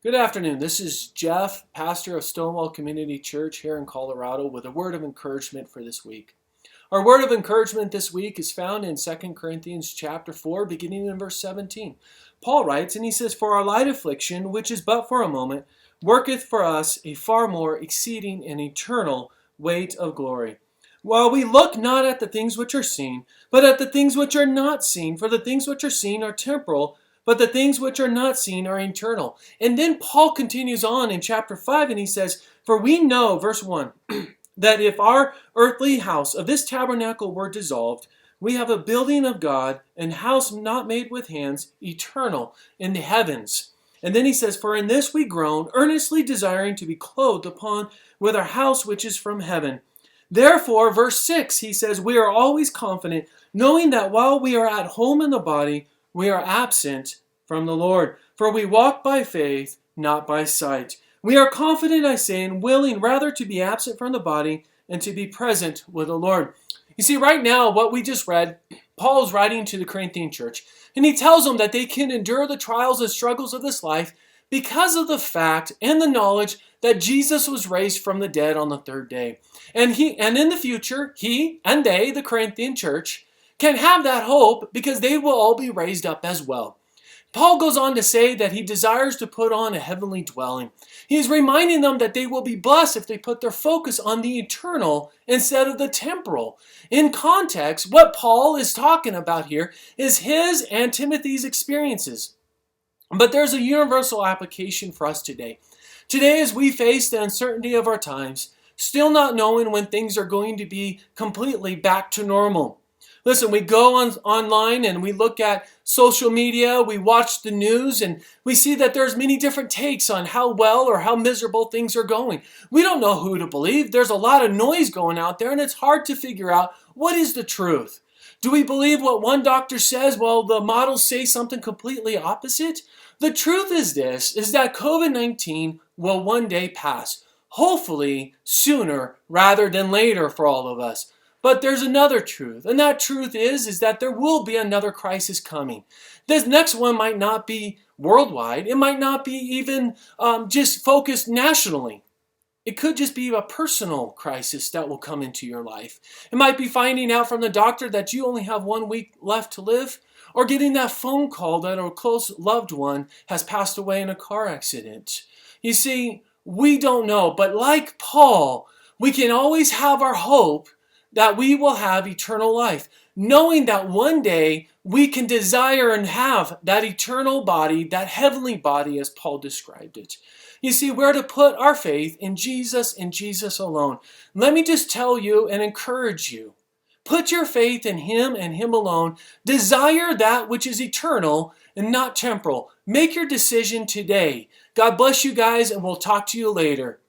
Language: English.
Good afternoon. This is Jeff, pastor of Stonewall Community Church here in Colorado, with a word of encouragement for this week. Our word of encouragement this week is found in 2 Corinthians chapter 4, beginning in verse 17. Paul writes, and he says, "For our light affliction, which is but for a moment, worketh for us a far more exceeding and eternal weight of glory. While we look not at the things which are seen, but at the things which are not seen. For the things which are seen are temporal, but the things which are not seen are eternal." And then Paul continues on in chapter 5, and he says, "For we know," verse 1, "that if our earthly house of this tabernacle were dissolved, we have a building of God, an house not made with hands, eternal in the heavens." And then he says, "For in this we groan, earnestly desiring to be clothed upon with our house which is from heaven. Therefore," verse 6, he says, "we are always confident, knowing that while we are at home in the body, we are absent from the Lord. For we walk by faith, not by sight. We are confident, I say, and willing rather to be absent from the body and to be present with the Lord." You see, right now, what we just read, Paul is writing to the Corinthian church, and he tells them that they can endure the trials and struggles of this life because of the fact and the knowledge that Jesus was raised from the dead on the third day. And in the future, he and they, the Corinthian church, can have that hope because they will all be raised up as well. Paul goes on to say that he desires to put on a heavenly dwelling. He is reminding them that they will be blessed if they put their focus on the eternal instead of the temporal. In context, what Paul is talking about here is his and Timothy's experiences. But there's a universal application for us today. Today, as we face the uncertainty of our times, still not knowing when things are going to be completely back to normal. Listen, we go online and we look at social media, we watch the news, and we see that there's many different takes on how well or how miserable things are going. We don't know who to believe. There's a lot of noise going out there, and it's hard to figure out what is the truth. Do we believe what one doctor says while the models say something completely opposite? The truth is this, is that COVID-19 will one day pass. Hopefully sooner rather than later for all of us. But there's another truth, and that truth is that there will be another crisis coming. This next one might not be worldwide. It might not be even just focused nationally. It could just be a personal crisis that will come into your life. It might be finding out from the doctor that you only have 1 week left to live, or getting that phone call that a close loved one has passed away in a car accident. You see, we don't know, but like Paul, we can always have our hope that we will have eternal life, knowing that one day we can desire and have that eternal body, that heavenly body as Paul described it. You see, we're to put our faith in Jesus and Jesus alone. Let me just tell you and encourage you. Put your faith in Him and Him alone. Desire that which is eternal and not temporal. Make your decision today. God bless you guys, and we'll talk to you later.